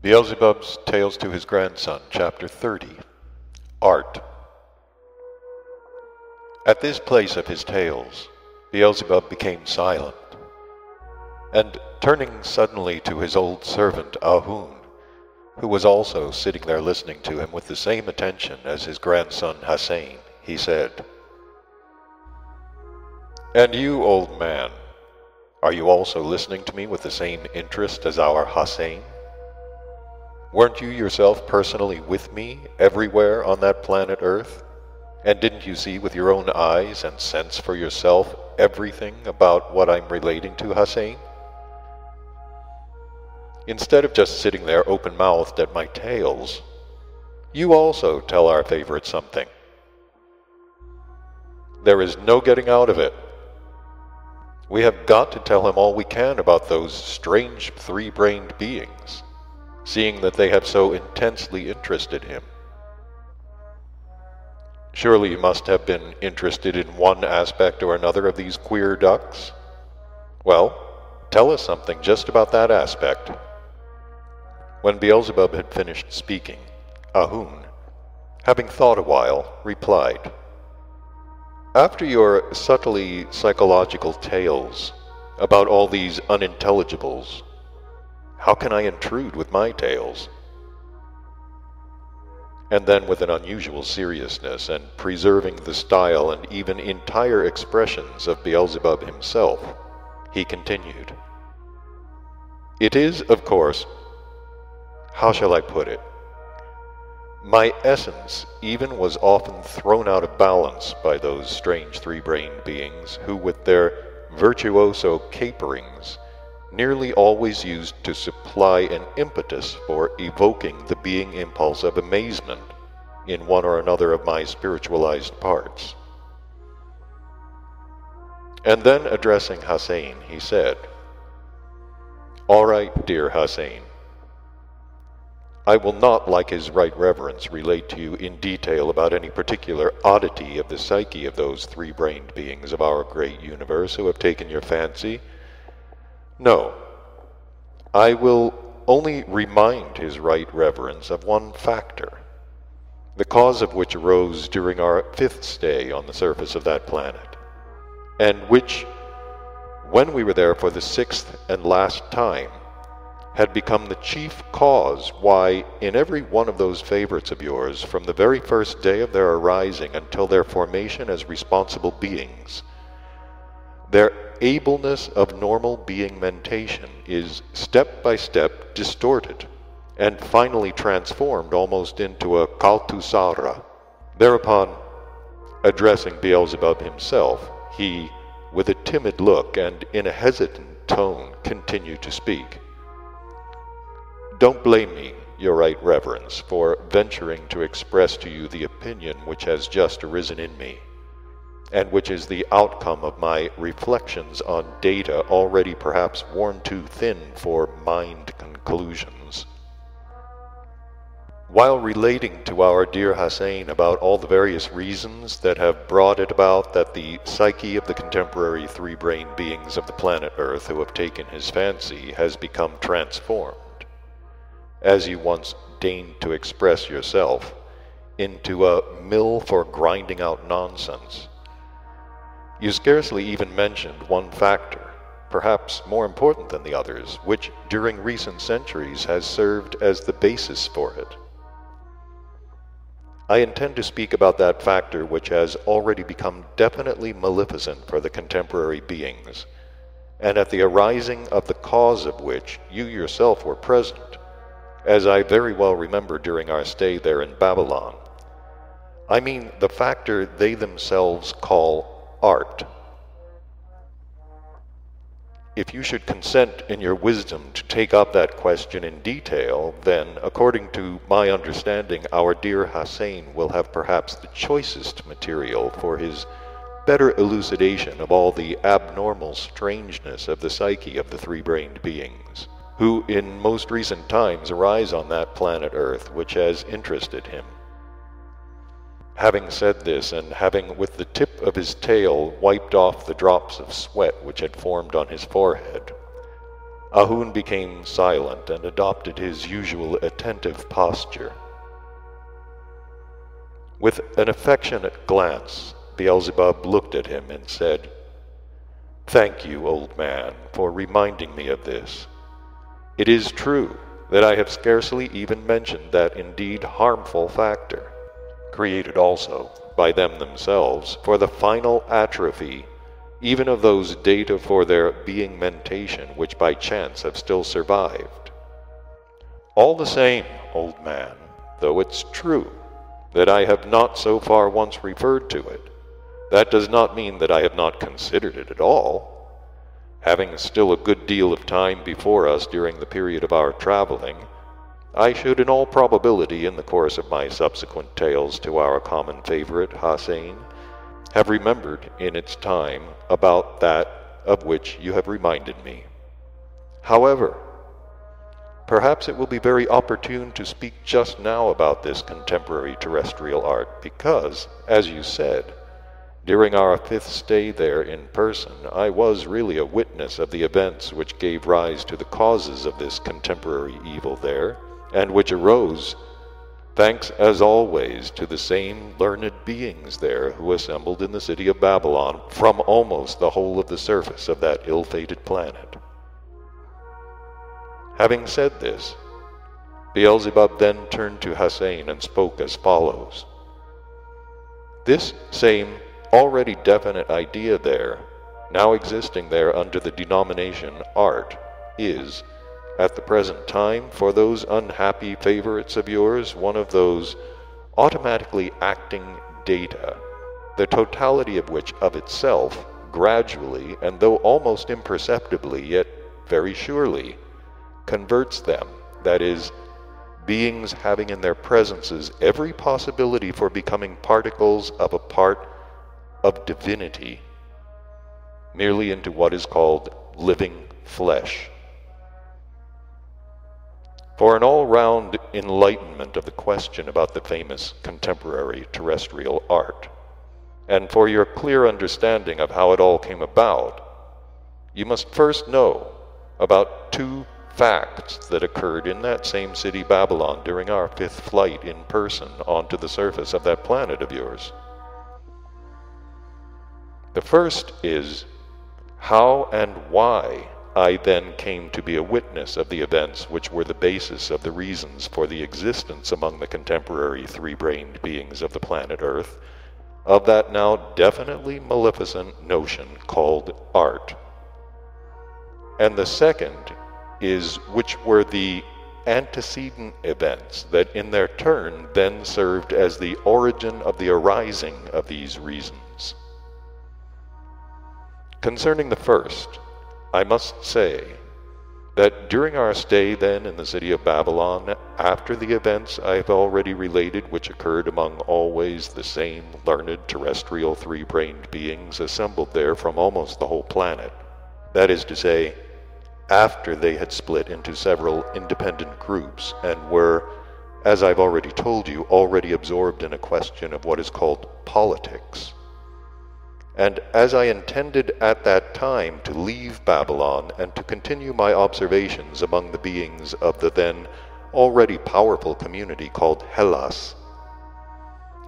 Beelzebub's Tales to His Grandson, Chapter 30. Art. At this place of his tales, Beelzebub became silent, and turning suddenly to his old servant Ahun, who was also sitting there listening to him with the same attention as his grandson Hassain, he said, "And you, old man, are you also listening to me with the same interest as our Hassain? Weren't you yourself personally with me everywhere on that planet Earth? And didn't you see with your own eyes and sense for yourself everything about what I'm relating to, Hassain? Instead of just sitting there open-mouthed at my tales, you also tell our favorite something. There is no getting out of it. We have got to tell him all we can about those strange three-brained beings, seeing that they have so intensely interested him. Surely you must have been interested in one aspect or another of these queer ducks? Well, tell us something just about that aspect." When Beelzebub had finished speaking, Ahun, having thought a while, replied, "After your subtly psychological tales about all these unintelligibles, how can I intrude with my tales?" And then, with an unusual seriousness, and preserving the style and even entire expressions of Beelzebub himself, he continued, "It is, of course, how shall I put it? My essence even was often thrown out of balance by those strange three-brained beings who, with their virtuoso caperings, nearly always used to supply an impetus for evoking the being impulse of amazement in one or another of my spiritualized parts." And then, addressing Hassain, he said, "All right, dear Hassain. I will not, like his right reverence, relate to you in detail about any particular oddity of the psyche of those three-brained beings of our great universe who have taken your fancy. No, I will only remind his right reverence of one factor, the cause of which arose during our 5th stay on the surface of that planet, and which, when we were there for the 6th and last time, had become the chief cause why, in every one of those favorites of yours, from the very first day of their arising until their formation as responsible beings, their ableness of normal being mentation is step by step distorted and finally transformed almost into a kaltusara." Thereupon, addressing Beelzebub himself, he, with a timid look and in a hesitant tone, continued to speak. "Don't blame me, your right reverence, for venturing to express to you the opinion which has just arisen in me, and which is the outcome of my reflections on data already perhaps worn too thin for mind conclusions. While relating to our dear Hassain about all the various reasons that have brought it about that the psyche of the contemporary three-brained beings of the planet Earth who have taken his fancy has become transformed, as you once deigned to express yourself, into a mill for grinding out nonsense, you scarcely even mentioned one factor, perhaps more important than the others, which during recent centuries has served as the basis for it. I intend to speak about that factor which has already become definitely maleficent for the contemporary beings, and at the arising of the cause of which you yourself were present, as I very well remember during our stay there in Babylon. I mean the factor they themselves call art. If you should consent in your wisdom to take up that question in detail, then, according to my understanding, our dear Hassain will have perhaps the choicest material for his better elucidation of all the abnormal strangeness of the psyche of the three-brained beings, who in most recent times arise on that planet Earth which has interested him." Having said this, and having with the tip of his tail wiped off the drops of sweat which had formed on his forehead, Ahun became silent and adopted his usual attentive posture. With an affectionate glance, Beelzebub looked at him and said, "Thank you, old man, for reminding me of this. It is true that I have scarcely even mentioned that indeed harmful factor, created also by them themselves for the final atrophy even of those data for their being mentation which by chance have still survived. All the same, old man, though it's true that I have not so far once referred to it, that does not mean that I have not considered it at all. Having still a good deal of time before us during the period of our traveling, I should in all probability in the course of my subsequent tales to our common favorite, Hossein, have remembered in its time about that of which you have reminded me. However, perhaps it will be very opportune to speak just now about this contemporary terrestrial art, because, as you said, during our 5th stay there in person, I was really a witness of the events which gave rise to the causes of this contemporary evil there, and which arose, thanks as always to the same learned beings there who assembled in the city of Babylon from almost the whole of the surface of that ill-fated planet." Having said this, Beelzebub then turned to Hossein and spoke as follows. "This same already definite idea there, now existing there under the denomination art, is, at the present time, for those unhappy favorites of yours, one of those automatically acting data, the totality of which of itself, gradually, and though almost imperceptibly, yet very surely, converts them, that is, beings having in their presences every possibility for becoming particles of a part of divinity, merely into what is called living flesh. For an all-round enlightenment of the question about the famous contemporary terrestrial art, and for your clear understanding of how it all came about, you must first know about 2 facts that occurred in that same city Babylon during our 5th flight in person onto the surface of that planet of yours. The first is how and why I then came to be a witness of the events which were the basis of the reasons for the existence among the contemporary 3-brained beings of the planet Earth of that now definitely maleficent notion called art. And the second is which were the antecedent events that in their turn then served as the origin of the arising of these reasons. Concerning the first, I must say that during our stay then in the city of Babylon, after the events I have already related which occurred among always the same learned terrestrial 3-brained beings assembled there from almost the whole planet, that is to say, after they had split into several independent groups and were, as I've already told you, already absorbed in a question of what is called politics. And as I intended at that time to leave Babylon and to continue my observations among the beings of the then already powerful community called Hellas,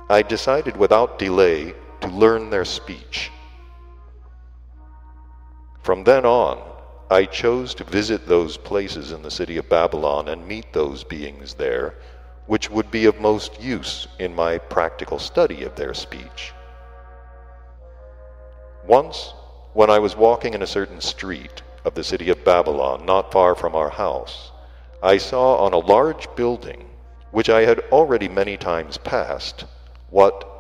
I decided without delay to learn their speech. From then on, I chose to visit those places in the city of Babylon and meet those beings there, which would be of most use in my practical study of their speech. Once, when I was walking in a certain street of the city of Babylon, not far from our house, I saw on a large building, which I had already many times passed, what